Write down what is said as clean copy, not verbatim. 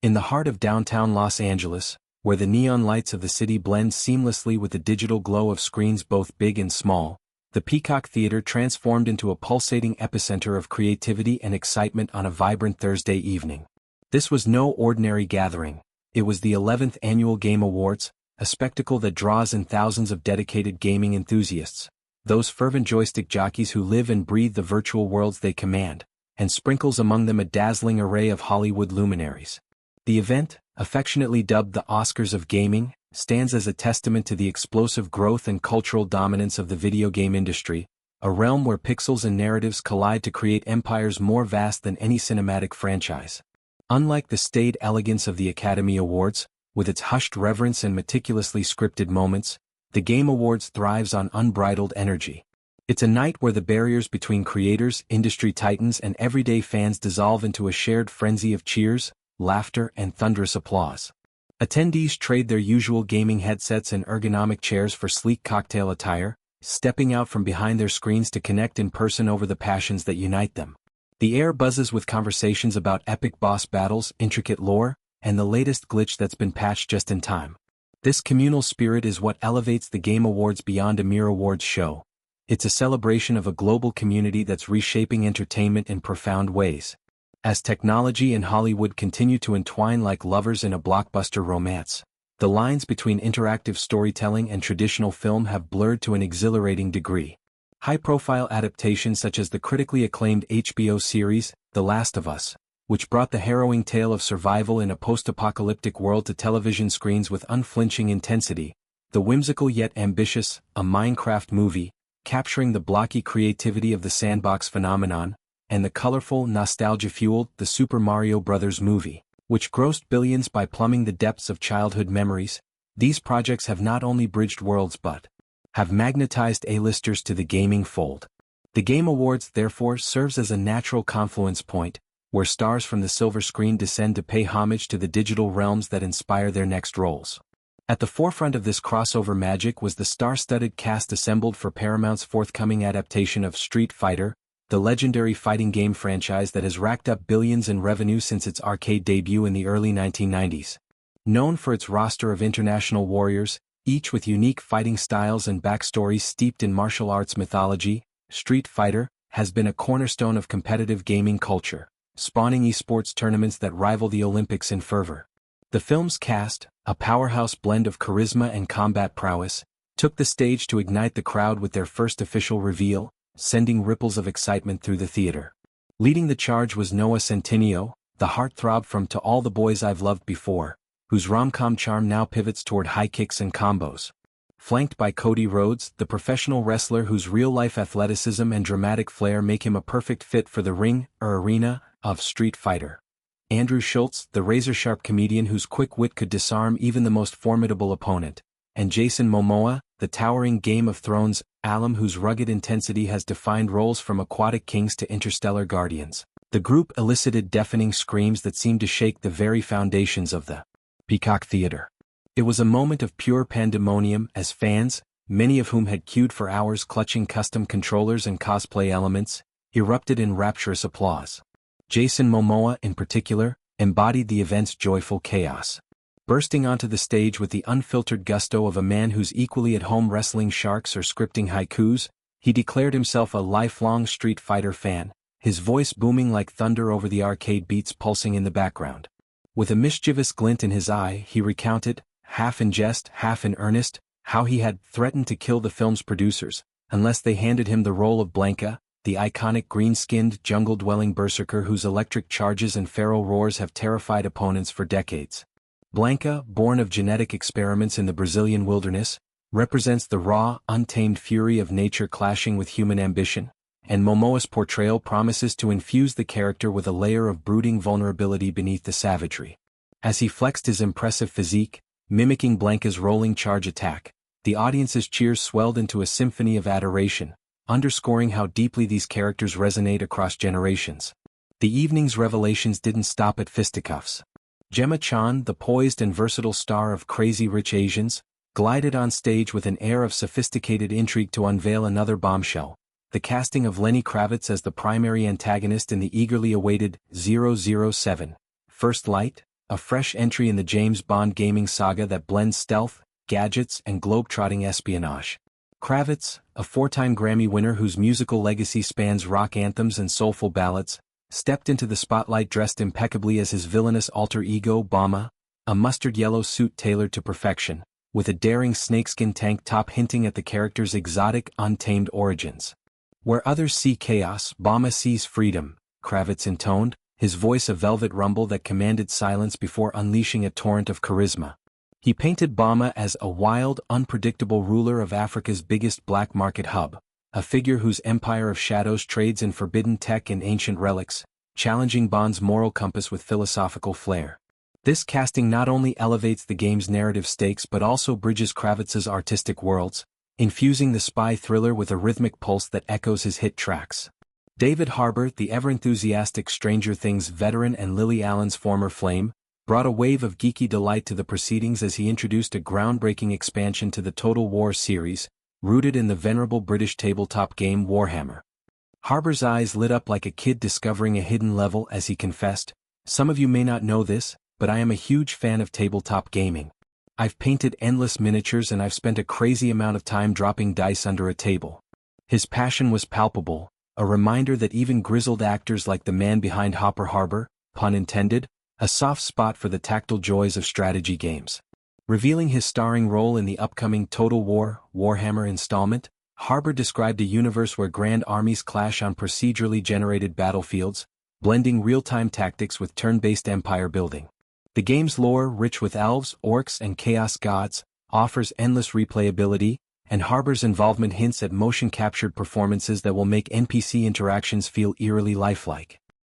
In the heart of downtown Los Angeles, where the neon lights of the city blend seamlessly with the digital glow of screens both big and small, the Peacock Theater transformed into a pulsating epicenter of creativity and excitement on a vibrant Thursday evening. This was no ordinary gathering. It was the 11th Annual Game Awards, a spectacle that draws in thousands of dedicated gaming enthusiasts, those fervent joystick jockeys who live and breathe the virtual worlds they command, and sprinkles among them a dazzling array of Hollywood luminaries. The event, affectionately dubbed the Oscars of Gaming, stands as a testament to the explosive growth and cultural dominance of the video game industry, a realm where pixels and narratives collide to create empires more vast than any cinematic franchise. Unlike the staid elegance of the Academy Awards, with its hushed reverence and meticulously scripted moments, the Game Awards thrives on unbridled energy. It's a night where the barriers between creators, industry titans, and everyday fans dissolve into a shared frenzy of cheers, laughter, and thunderous applause. Attendees trade their usual gaming headsets and ergonomic chairs for sleek cocktail attire, stepping out from behind their screens to connect in person over the passions that unite them. The air buzzes with conversations about epic boss battles, intricate lore, and the latest glitch that's been patched just in time. This communal spirit is what elevates the Game Awards beyond a mere awards show. It's a celebration of a global community that's reshaping entertainment in profound ways. As technology and Hollywood continue to entwine like lovers in a blockbuster romance, the lines between interactive storytelling and traditional film have blurred to an exhilarating degree. High-profile adaptations such as the critically acclaimed HBO series, The Last of Us, which brought the harrowing tale of survival in a post-apocalyptic world to television screens with unflinching intensity, the whimsical yet ambitious A Minecraft Movie, capturing the blocky creativity of the sandbox phenomenon, and the colorful, nostalgia-fueled The Super Mario Bros. Movie, which grossed billions by plumbing the depths of childhood memories. These projects have not only bridged worlds but have magnetized A-listers to the gaming fold. The Game Awards therefore serves as a natural confluence point, where stars from the silver screen descend to pay homage to the digital realms that inspire their next roles. At the forefront of this crossover magic was the star-studded cast assembled for Paramount's forthcoming adaptation of Street Fighter, the legendary fighting game franchise that has racked up billions in revenue since its arcade debut in the early 1990s. Known for its roster of international warriors, each with unique fighting styles and backstories steeped in martial arts mythology, Street Fighter has been a cornerstone of competitive gaming culture, spawning esports tournaments that rival the Olympics in fervor. The film's cast, a powerhouse blend of charisma and combat prowess, took the stage to ignite the crowd with their first official reveal, sending ripples of excitement through the theater. Leading the charge was Noah Centineo, the heartthrob from To All the Boys I've Loved Before, whose rom-com charm now pivots toward high kicks and combos. Flanked by Cody Rhodes, the professional wrestler whose real-life athleticism and dramatic flair make him a perfect fit for the ring, or arena, of Street Fighter. Andrew Schultz, the razor-sharp comedian whose quick wit could disarm even the most formidable opponent. And Jason Momoa, the towering Game of Thrones alum whose rugged intensity has defined roles from aquatic kings to interstellar guardians. The group elicited deafening screams that seemed to shake the very foundations of the Peacock Theater. It was a moment of pure pandemonium as fans, many of whom had queued for hours clutching custom controllers and cosplay elements, erupted in rapturous applause. Jason Momoa, in particular, embodied the event's joyful chaos. Bursting onto the stage with the unfiltered gusto of a man who's equally at home wrestling sharks or scripting haikus, he declared himself a lifelong Street Fighter fan, his voice booming like thunder over the arcade beats pulsing in the background. With a mischievous glint in his eye, he recounted, half in jest, half in earnest, how he had threatened to kill the film's producers, unless they handed him the role of Blanka, the iconic green-skinned, jungle-dwelling berserker whose electric charges and feral roars have terrified opponents for decades. Blanka, born of genetic experiments in the Brazilian wilderness, represents the raw, untamed fury of nature clashing with human ambition, and Momoa's portrayal promises to infuse the character with a layer of brooding vulnerability beneath the savagery. As he flexed his impressive physique, mimicking Blanka's rolling charge attack, the audience's cheers swelled into a symphony of adoration, underscoring how deeply these characters resonate across generations. The evening's revelations didn't stop at fisticuffs. Gemma Chan, the poised and versatile star of Crazy Rich Asians, glided on stage with an air of sophisticated intrigue to unveil another bombshell, the casting of Lenny Kravitz as the primary antagonist in the eagerly awaited 007, First Light, a fresh entry in the James Bond gaming saga that blends stealth, gadgets, and globe-trotting espionage. Kravitz, a four-time Grammy winner whose musical legacy spans rock anthems and soulful ballads, stepped into the spotlight dressed impeccably as his villainous alter ego Bomba, a mustard-yellow suit tailored to perfection, with a daring snakeskin tank top hinting at the character's exotic, untamed origins. Where others see chaos, Bomba sees freedom, Kravitz intoned, his voice a velvet rumble that commanded silence before unleashing a torrent of charisma. He painted Bomba as a wild, unpredictable ruler of Africa's biggest black market hub, a figure whose empire of shadows trades in forbidden tech and ancient relics, challenging Bond's moral compass with philosophical flair. This casting not only elevates the game's narrative stakes but also bridges Kravitz's artistic worlds, infusing the spy thriller with a rhythmic pulse that echoes his hit tracks. David Harbour, the ever-enthusiastic Stranger Things veteran and Lily Allen's former flame, brought a wave of geeky delight to the proceedings as he introduced a groundbreaking expansion to the Total War series, rooted in the venerable British tabletop game Warhammer. Harbour's eyes lit up like a kid discovering a hidden level as he confessed, "Some of you may not know this, but I am a huge fan of tabletop gaming. I've painted endless miniatures and I've spent a crazy amount of time dropping dice under a table." His passion was palpable, a reminder that even grizzled actors like the man behind Hopper Harbor, pun intended, a soft spot for the tactile joys of strategy games. Revealing his starring role in the upcoming Total War Warhammer installment, Harbour described a universe where grand armies clash on procedurally generated battlefields, blending real-time tactics with turn-based empire building. The game's lore, rich with elves, orcs, and chaos gods, offers endless replayability, and Harbour's involvement hints at motion-captured performances that will make NPC interactions feel eerily lifelike.